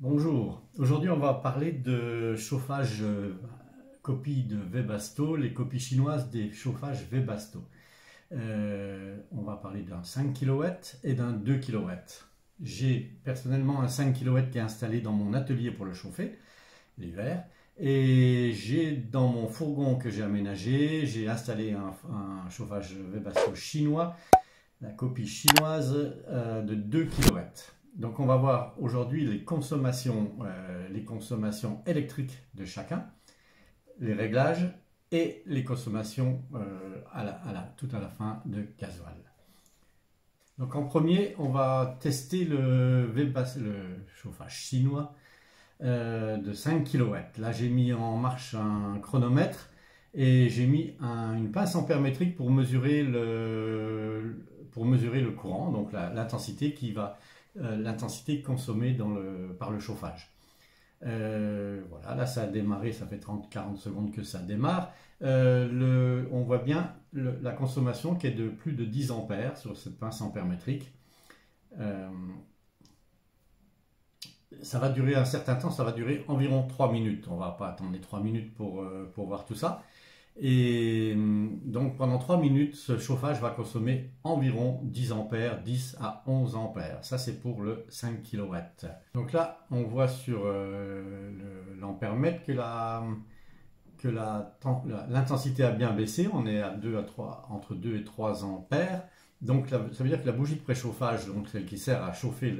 Bonjour, aujourd'hui on va parler de chauffage copie de Webasto, les copies chinoises des chauffages Webasto. On va parler d'un 5 kW et d'un 2 kW. J'ai personnellement un 5 kW qui est installé dans mon atelier pour le chauffer l'hiver, et j'ai dans mon fourgon que j'ai aménagé, j'ai installé un chauffage Webasto chinois, la copie chinoise de 2 kW. Donc on va voir aujourd'hui les consommations électriques de chacun, les réglages et les consommations tout à la fin de gasoil. Donc en premier, on va tester le chauffage chinois de 5 kW. Là j'ai mis en marche un chronomètre et j'ai mis une pince ampère-métrique pour mesurer le courant, donc l'intensité l'intensité consommée par le chauffage. Voilà, là ça a démarré, ça fait 30-40 secondes que ça démarre. On voit bien la consommation qui est de plus de 10 ampères sur cette pince ampère-métrique. Ça va durer un certain temps, ça va durer environ 3 minutes. On ne va pas attendre les 3 minutes pour voir tout ça. Et donc pendant 3 minutes, ce chauffage va consommer environ 10 ampères, 10 à 11 ampères. Ça c'est pour le 5 kW. Donc là, on voit sur l'ampère-mètre que l'intensité a bien baissé. On est à entre 2 et 3 ampères. Donc ça veut dire que la bougie de préchauffage, donc celle qui sert à chauffer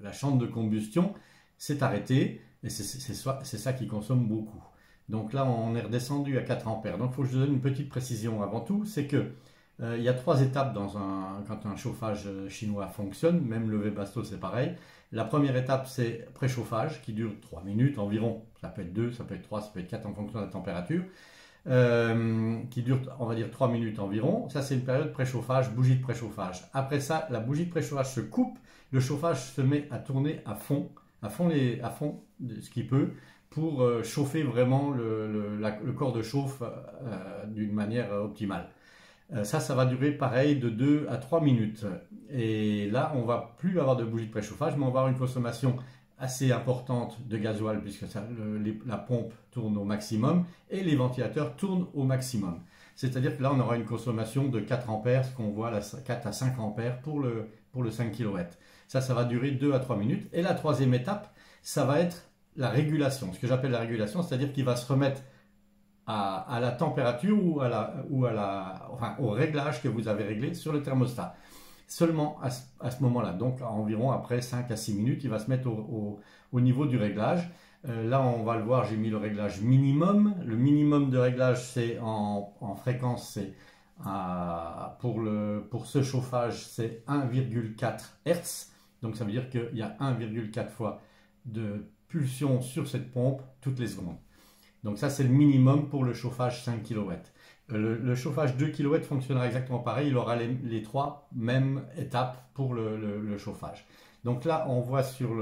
la chambre de combustion, s'est arrêtée. Et c'est ça qui consomme beaucoup. Donc là, on est redescendu à 4 ampères. Donc il faut que je donne une petite précision avant tout, c'est que il y a 3 étapes quand un chauffage chinois fonctionne, même le Webasto c'est pareil. La première étape c'est préchauffage qui dure 3 minutes environ, ça peut être 2, ça peut être 3, ça peut être 4 en fonction de la température, qui dure on va dire 3 minutes environ. Ça c'est une période préchauffage, bougie de préchauffage. Après ça, la bougie de préchauffage se coupe, le chauffage se met à tourner à fond de ce qu'il peut pour chauffer vraiment le corps de chauffe d'une manière optimale. Ça va durer pareil de 2 à 3 minutes. Et là, on va plus avoir de bougie de préchauffage, mais on va avoir une consommation assez importante de gasoil puisque la pompe tourne au maximum et les ventilateurs tournent au maximum. C'est-à-dire que là, on aura une consommation de 4 ampères, ce qu'on voit là, 4 à 5 ampères pour le 5 kW. Ça va durer 2 à 3 minutes. Et la troisième étape, ça va être la régulation. Ce que j'appelle la régulation, c'est-à-dire qu'il va se remettre à la température au réglage que vous avez réglé sur le thermostat. Seulement à ce moment-là, donc environ après 5 à 6 minutes, il va se mettre au niveau du réglage. Là, on va le voir, j'ai mis le réglage minimum. Le minimum de réglage, c'est en fréquence, c'est pour ce chauffage, c'est 1,4 Hz. Donc ça veut dire qu'il y a 1,4 fois de pulsion sur cette pompe toutes les secondes. Donc ça c'est le minimum pour le chauffage 5 kW. Le chauffage 2 kW fonctionnera exactement pareil, il aura les 3 mêmes étapes pour le chauffage. Donc là on voit sur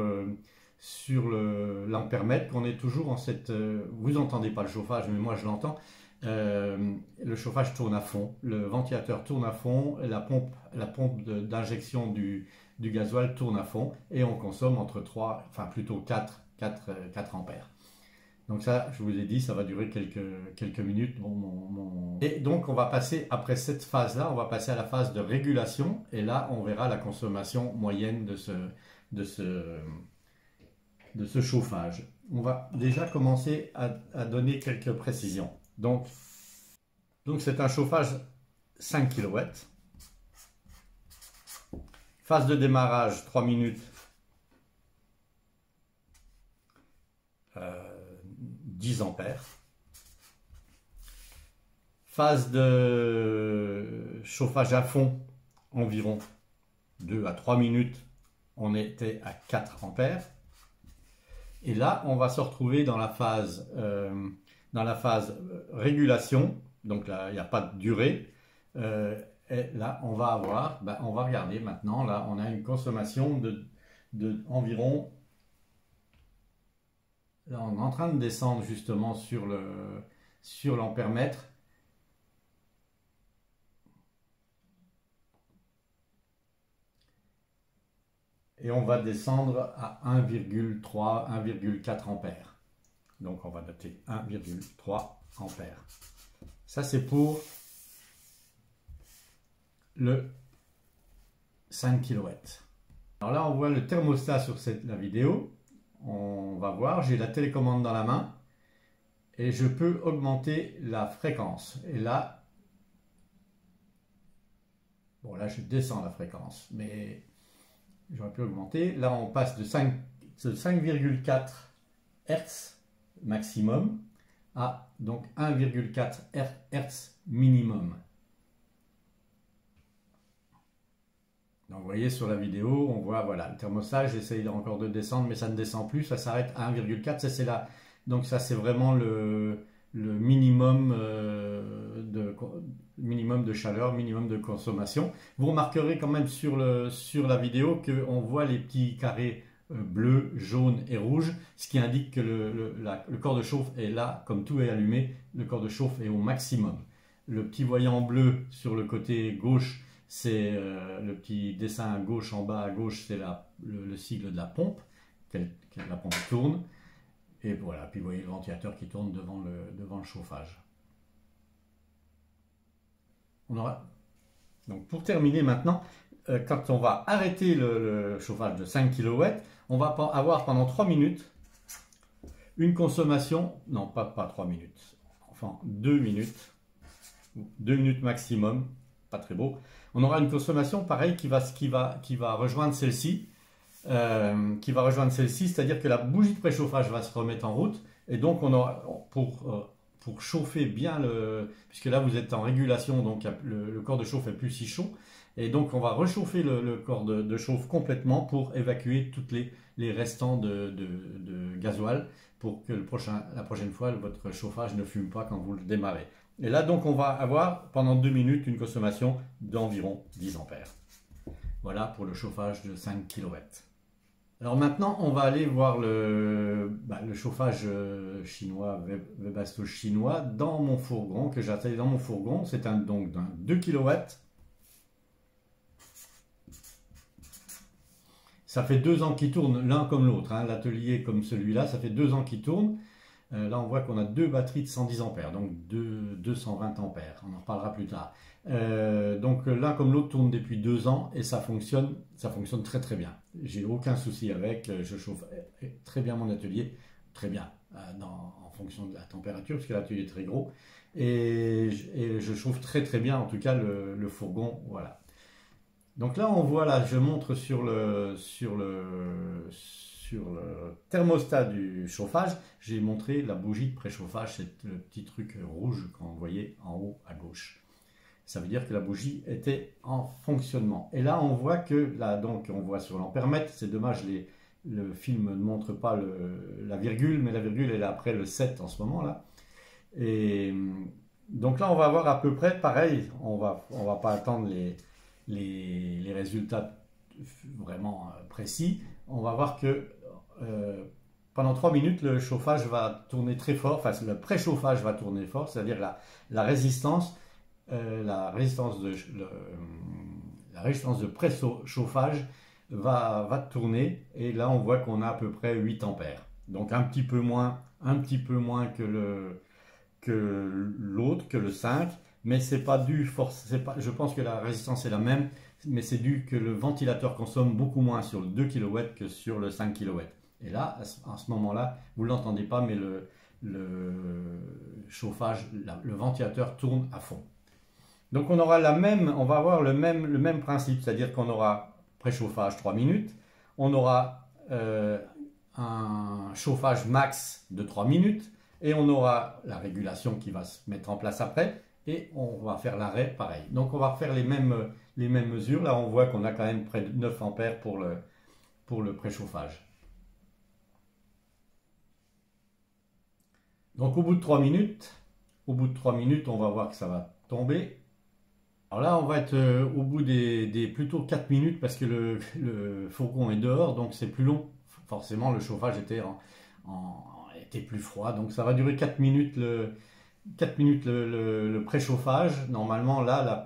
l'ampère-mètre qu'on est toujours en cette... vous n'entendez pas le chauffage, mais moi je l'entends. Le chauffage tourne à fond, le ventilateur tourne à fond, la pompe d'injection du gasoil tourne à fond et on consomme entre 3, enfin plutôt 4 ampères. Donc ça, je vous ai dit, ça va durer quelques minutes. Et donc on va passer, après cette phase-là, on va passer à la phase de régulation et là on verra la consommation moyenne de ce chauffage. On va déjà commencer à donner quelques précisions. Donc c'est un chauffage 5 kW. Phase de démarrage 3 minutes. 10 ampères. Phase de chauffage à fond environ 2 à 3 minutes. On était à 4 ampères. Et là, on va se retrouver dans la phase régulation. Donc là, il n'y a pas de durée. Et là, on va regarder maintenant. Là, on a une consommation environ. Là, on est en train de descendre justement sur l'ampère-mètre. et on va descendre à 1,3, 1,4 ampères. Donc on va noter 1,3 ampères. Ça c'est pour le 5 kW. Alors là on voit le thermostat sur la vidéo. On va voir, j'ai la télécommande dans la main et je peux augmenter la fréquence. Et là, bon là je descends la fréquence, mais j'aurais pu augmenter. Là on passe de 5,4 Hz maximum à donc 1,4 Hz minimum. Donc vous voyez sur la vidéo, on voit voilà le thermostat, j'essaye encore de descendre mais ça ne descend plus, ça s'arrête à 1,4, ça c'est là. Donc ça c'est vraiment le minimum, minimum de chaleur, minimum de consommation. Vous remarquerez quand même sur la vidéo qu'on voit les petits carrés bleus, jaunes et rouges, ce qui indique que le corps de chauffe est là, comme tout est allumé, le corps de chauffe est au maximum. Le petit voyant bleu sur le côté gauche, c'est le petit dessin à gauche, en bas à gauche, c'est le sigle de la pompe, la pompe tourne. Et voilà, puis vous voyez le ventilateur qui tourne devant le chauffage. Donc pour terminer maintenant, quand on va arrêter le chauffage de 5 kW, on va avoir pendant 3 minutes une consommation, non pas 3 minutes, enfin 2 minutes, 2 minutes maximum, pas très beau. On aura une consommation pareille qui va rejoindre celle-ci, c'est-à-dire que la bougie de préchauffage va se remettre en route, et donc on aura, pour chauffer bien puisque là vous êtes en régulation, donc le corps de chauffe est plus si chaud, et donc on va réchauffer le corps de chauffe complètement pour évacuer toutes les restants de gasoil, pour que la prochaine fois votre chauffage ne fume pas quand vous le démarrez. Et là donc on va avoir pendant 2 minutes une consommation d'environ 10 ampères. Voilà pour le chauffage de 5 kW. Alors maintenant on va aller voir le chauffage chinois, Webasto chinois, dans mon fourgon, que j'ai installé dans mon fourgon. C'est donc d'un 2 kW. Ça fait 2 ans qu'il tourne l'un comme l'autre, hein. L'atelier comme celui-là, ça fait 2 ans qu'il tourne. Là, on voit qu'on a 2 batteries de 110 ampères, donc 220 ampères. On en reparlera plus tard. Donc l'un comme l'autre tourne depuis 2 ans et ça fonctionne très très bien. J'ai aucun souci avec. Je chauffe très bien mon atelier, très bien, en fonction de la température, parce que l'atelier est très gros. Et je chauffe très très bien, en tout cas le fourgon, voilà. Donc là, on voit, là, je montre sur le thermostat du chauffage, j'ai montré la bougie de préchauffage, c'est le petit truc rouge qu'on voyait en haut à gauche. Ça veut dire que la bougie était en fonctionnement. Et là, on voit que, là, donc, on voit sur l'ampèremètre, c'est dommage, le film ne montre pas la virgule, mais la virgule est là après le 7 en ce moment, là. Et donc là, on va avoir à peu près pareil, on va pas attendre les résultats vraiment précis. On va voir que pendant 3 minutes, le chauffage va tourner très fort, enfin le préchauffage va tourner fort, c'est-à-dire la résistance de préchauffage va tourner, et là on voit qu'on a à peu près 8 ampères. Donc un petit peu moins que l'autre, que le 5, mais c'est pas dû, je pense que la résistance est la même, mais c'est dû que le ventilateur consomme beaucoup moins sur le 2 kW que sur le 5 kW. Et là, à ce moment-là, vous ne l'entendez pas, mais le chauffage, le ventilateur tourne à fond. Donc on va avoir le même principe, c'est-à-dire qu'on aura préchauffage 3 minutes, on aura un chauffage max de 3 minutes, et on aura la régulation qui va se mettre en place après, et on va faire l'arrêt pareil. Donc on va refaire les mêmes mesures. Là on voit qu'on a quand même près de 9 ampères pour le préchauffage. Donc au bout de 3 minutes, on va voir que ça va tomber. Alors là on va être au bout des plutôt 4 minutes, parce que le fourgon est dehors, donc c'est plus long. Forcément le chauffage était plus froid, donc ça va durer 4 minutes le préchauffage. Normalement là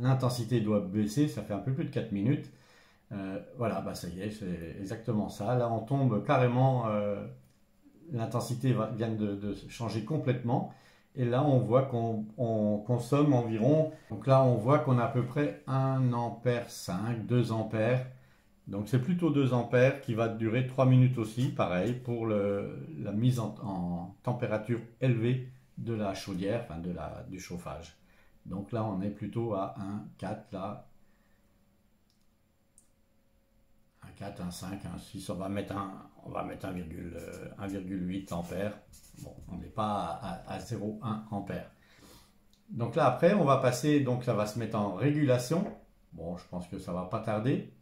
l'intensité doit baisser, ça fait un peu plus de 4 minutes. Voilà, bah ça y est, c'est exactement ça. Là, on tombe carrément, l'intensité vient de changer complètement. Et là, on voit qu'on consomme environ. Donc là, on voit qu'on a à peu près 1 ampère 5, 2 ampères. Donc c'est plutôt 2 ampères qui va durer 3 minutes aussi, pareil, pour la mise en température élevée de la chaudière, enfin du chauffage. Donc là, on est plutôt à 1, 4, là, 1,4, 1,5, 1,6, on va mettre 1,8 ampères. Bon, on n'est pas à 0,1 ampère. Donc là, après, on va passer, donc ça va se mettre en régulation. Bon, je pense que ça va pas tarder.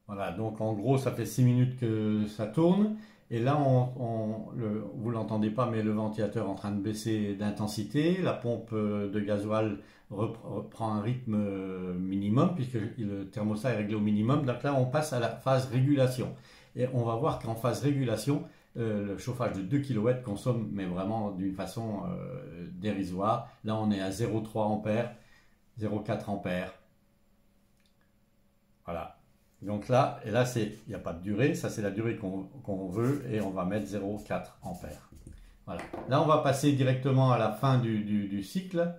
Voilà, donc en gros, ça fait 6 minutes que ça tourne. Et là, vous ne l'entendez pas, mais le ventilateur est en train de baisser d'intensité. La pompe de gasoil reprend un rythme minimum, puisque le thermostat est réglé au minimum. Donc là, on passe à la phase régulation. Et on va voir qu'en phase régulation, le chauffage de 2 kW consomme, mais vraiment d'une façon dérisoire. Là, on est à 0,3 ampères, 0,4 ampères. Voilà. Donc là, et là, il n'y a pas de durée, ça c'est la durée qu'on veut, et on va mettre 0,4 ampères. Voilà. Là, on va passer directement à la fin du cycle.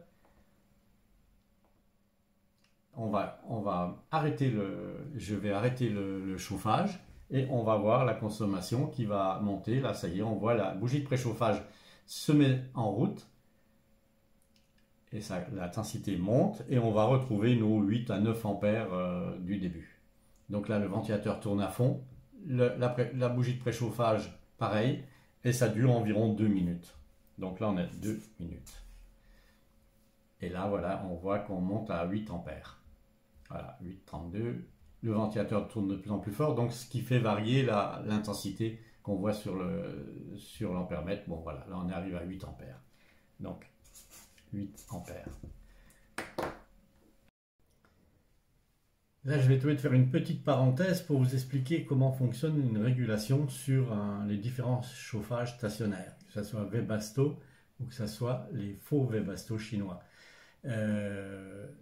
On va arrêter je vais arrêter le chauffage, et on va voir la consommation qui va monter. Là, ça y est, on voit la bougie de préchauffage se met en route, et l'intensité monte, et on va retrouver nos 8 à 9 ampères du début. Donc là, le ventilateur tourne à fond. La bougie de préchauffage, pareil. Et ça dure environ 2 minutes. Donc là, on est 2 minutes. Et là, voilà, on voit qu'on monte à 8 ampères. Voilà, 8,32. Le ventilateur tourne de plus en plus fort. Donc, ce qui fait varier l'intensité qu'on voit sur l'ampèremètre. Bon, voilà, là, on arrive à 8 ampères. Donc, 8 ampères. Là, je vais te faire une petite parenthèse pour vous expliquer comment fonctionne une régulation sur les différents chauffages stationnaires, que ce soit Webasto ou que ce soit les faux Webasto chinois. Il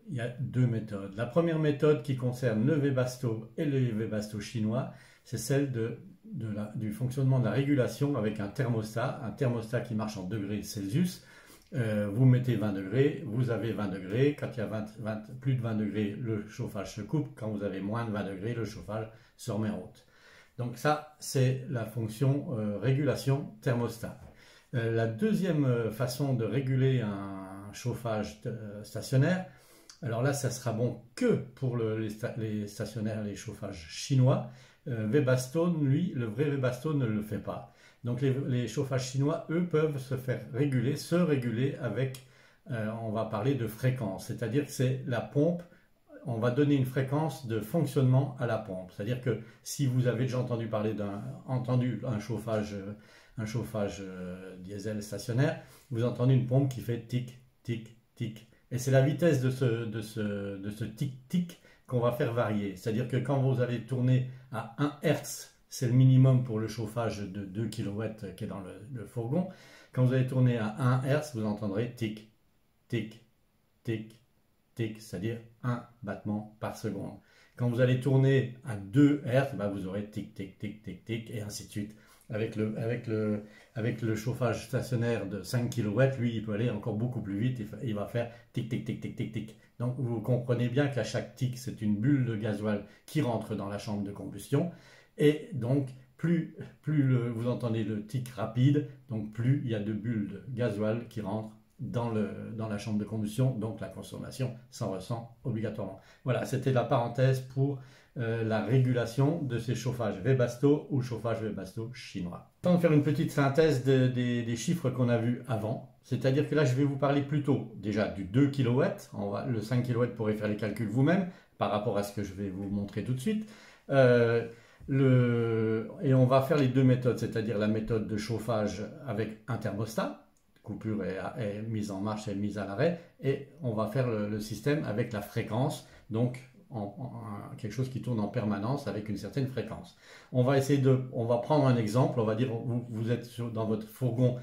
y a 2 méthodes. La première méthode qui concerne le Webasto et le Webasto chinois, c'est celle du fonctionnement de la régulation avec un thermostat qui marche en degrés Celsius. Vous mettez 20 degrés, vous avez 20 degrés. Quand il y a plus de 20 degrés, le chauffage se coupe. Quand vous avez moins de 20 degrés, le chauffage se remet en route. Donc ça, c'est la fonction régulation thermostat. La deuxième façon de réguler un chauffage stationnaire, alors là, ça sera bon que pour les stationnaires, les chauffages chinois. Webasto, lui, le vrai Webasto ne le fait pas. Donc les chauffages chinois, eux, peuvent se réguler avec, on va parler de fréquence, c'est-à-dire que c'est la pompe, on va donner une fréquence de fonctionnement à la pompe. C'est-à-dire que si vous avez déjà entendu parler un chauffage diesel stationnaire, vous entendez une pompe qui fait tic, tic, tic. Et c'est la vitesse de ce tic, tic qu'on va faire varier. C'est-à-dire que quand vous allez tourner à 1 Hz, c'est le minimum pour le chauffage de 2 kW qui est dans le fourgon. Quand vous allez tourner à 1 Hz, vous entendrez tic, tic, tic, tic, c'est-à-dire 1 battement par seconde. Quand vous allez tourner à 2 Hz, bah vous aurez tic, tic, tic, tic, tic, et ainsi de suite. Avec le chauffage stationnaire de 5 kW, lui, il peut aller encore beaucoup plus vite, il va faire tic, tic, tic, tic, tic, tic. Donc vous comprenez bien qu'à chaque tic, c'est une bulle de gasoil qui rentre dans la chambre de combustion. Et donc, plus vous entendez le tic rapide, donc plus il y a de bulles de gasoil qui rentrent dans la chambre de combustion, donc la consommation s'en ressent obligatoirement. Voilà, c'était la parenthèse pour la régulation de ces chauffages Webasto ou chauffage Webasto chinois. Temps de faire une petite synthèse des chiffres qu'on a vus avant, c'est-à-dire que là je vais vous parler plutôt déjà du 2 kW, le 5 kW pourrez faire les calculs vous-même par rapport à ce que je vais vous montrer tout de suite. Et on va faire les 2 méthodes, c'est-à-dire la méthode de chauffage avec un thermostat, coupure est mise en marche et mise à l'arrêt, et on va faire le système avec la fréquence. Donc quelque chose qui tourne en permanence avec une certaine fréquence. On va prendre un exemple, on va dire vous êtes dans votre fourgon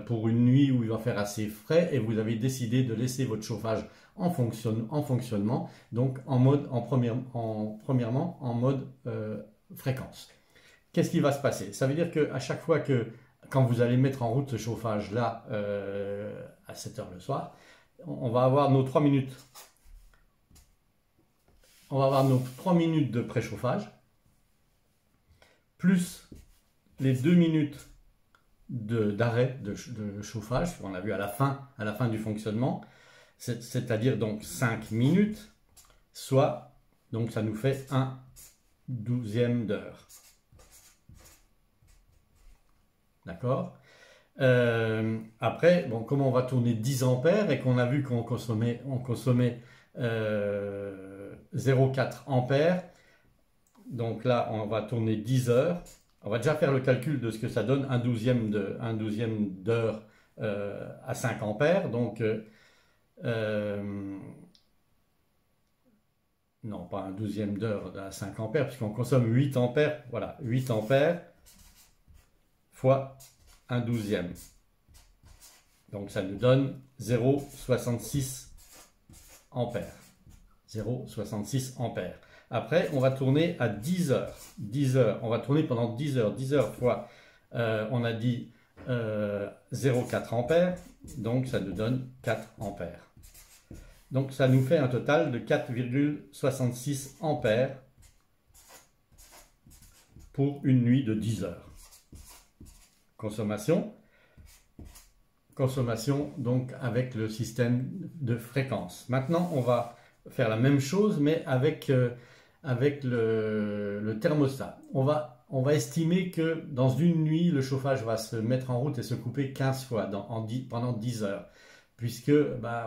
pour une nuit où il va faire assez frais et vous avez décidé de laisser votre chauffage en fonctionnement, donc premièrement en mode fréquence. Qu'est-ce qui va se passer? Ça veut dire qu'à chaque fois quand vous allez mettre en route ce chauffage-là à 7 heures le soir, on va avoir nos 3 minutes. On va avoir nos 3 minutes de préchauffage, plus les 2 minutes d'arrêt de chauffage, qu'on a vu à la fin du fonctionnement, c'est-à-dire donc 5 minutes, soit, donc ça nous fait 1/12 d'heure. D'accord? Après, bon, comme on va tourner 10 ampères et qu'on a vu qu'on consommait 0,4 ampères, donc là on va tourner 10 heures. On va déjà faire le calcul de ce que ça donne 1/12 d'heure à 5 ampères. Donc, non, pas 1/12 d'heure à 5 ampères, puisqu'on consomme 8 ampères. Voilà, 8 ampères fois 1/12. Donc ça nous donne 0,66 ampères. 0,66 ampères. Après, on va tourner à 10 heures. 10 heures, on va tourner pendant 10 heures. 10 heures fois, on a dit 0,4 ampères. Donc ça nous donne 4 ampères. Donc ça nous fait un total de 4,66 ampères pour une nuit de 10 heures. Consommation donc avec le système de fréquence. Maintenant, on va faire la même chose, mais avec le thermostat. On va estimer que dans une nuit, le chauffage va se mettre en route et se couper 15 fois pendant 10 heures. Puisque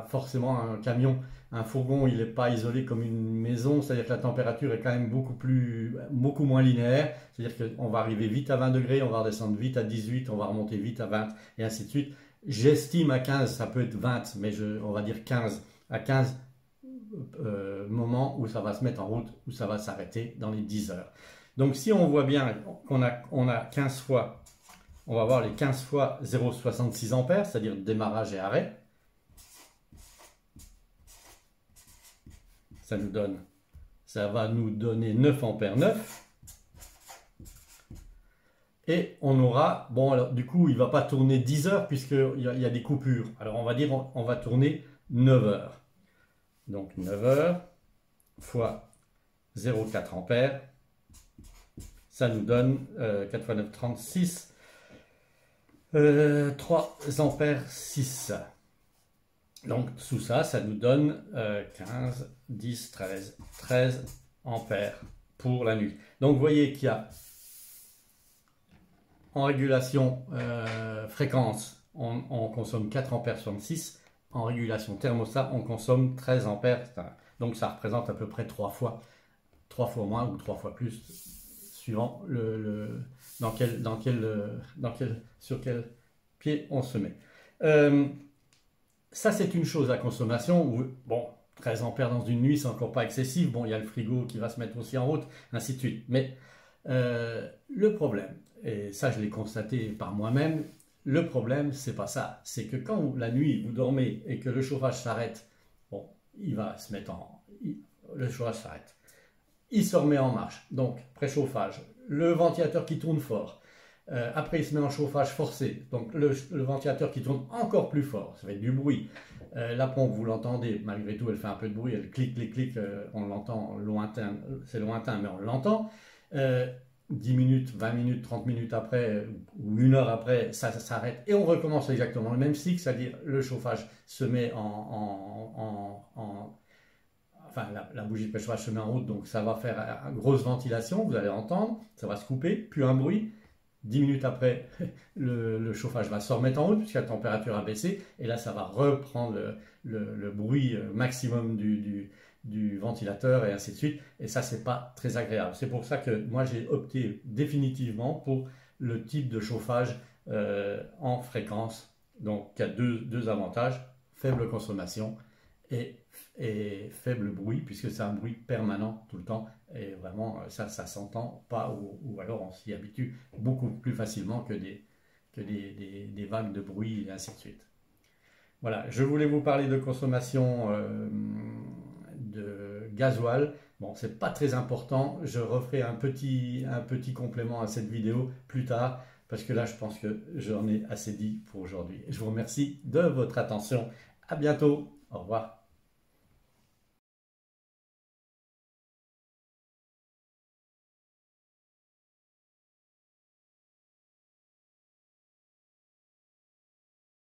forcément un fourgon, il n'est pas isolé comme une maison, c'est-à-dire que la température est quand même beaucoup moins linéaire, c'est-à-dire qu'on va arriver vite à 20 degrés, on va redescendre vite à 18, on va remonter vite à 20, et ainsi de suite. J'estime à 15, ça peut être 20, mais on va dire 15, à 15 moments où ça va se mettre en route, où ça va s'arrêter dans les 10 heures. Donc si on voit bien qu'on a 15 fois, on va voir les 15 fois 0,66 ampères, c'est-à-dire démarrage et arrêt. Ça va nous donner 9 ampères 9. Et on aura, bon alors du coup il ne va pas tourner 10 heures puisqu'il y a des coupures. Alors on va dire on va tourner 9 heures. Donc 9 heures fois 0,4 ampères. Ça nous donne 4 fois 9, 36. 3 ampères 6. Donc sous ça nous donne 15, 10, 13 ampères pour la nuit. Donc vous voyez qu'il y a en régulation fréquence, on consomme 4 ampères 66. En régulation thermostat, on consomme 13 ampères. Donc ça représente à peu près 3 fois moins ou 3 fois plus, suivant sur quel pied on se met. Ça, c'est une chose à consommation où, bon, 13 ampères dans une nuit, c'est encore pas excessif. Bon, il y a le frigo qui va se mettre aussi en route, ainsi de suite. Mais le problème, et ça, je l'ai constaté par moi-même, le problème, c'est pas ça. C'est que quand la nuit, vous dormez et que le chauffage s'arrête, bon, il va se mettre le chauffage s'arrête. Il se remet en marche. Donc, préchauffage, le ventilateur qui tourne fort. Après, il se met en chauffage forcé. Donc, le ventilateur qui tourne encore plus fort. Ça fait du bruit. La pompe, vous l'entendez. Malgré tout, elle fait un peu de bruit. Elle clique, clique, clique. On l'entend lointain. C'est lointain, mais on l'entend. 10 minutes, 20 minutes, 30 minutes après, ou 1 heure après, ça s'arrête. Et on recommence exactement le même cycle. C'est-à-dire, le chauffage se met enfin, la bougie de préchauffage se met en route. Donc, ça va faire une grosse ventilation. Vous allez entendre. Ça va se couper. Puis un bruit. 10 minutes après, le chauffage va se remettre en route puisque la température a baissé. Et là, ça va reprendre le bruit maximum du ventilateur et ainsi de suite. Et ça, c'est pas très agréable. C'est pour ça que moi, j'ai opté définitivement pour le type de chauffage en fréquence. Donc, il y a deux avantages. Faible consommation et faible bruit, puisque c'est un bruit permanent tout le temps, et vraiment ça s'entend pas, ou alors on s'y habitue beaucoup plus facilement que des vagues de bruit et ainsi de suite. Voilà, je voulais vous parler de consommation de gasoil. Bon, c'est pas très important, je referai un petit complément à cette vidéo plus tard, parce que là je pense que j'en ai assez dit pour aujourd'hui. Je vous remercie de votre attention, à bientôt, au revoir.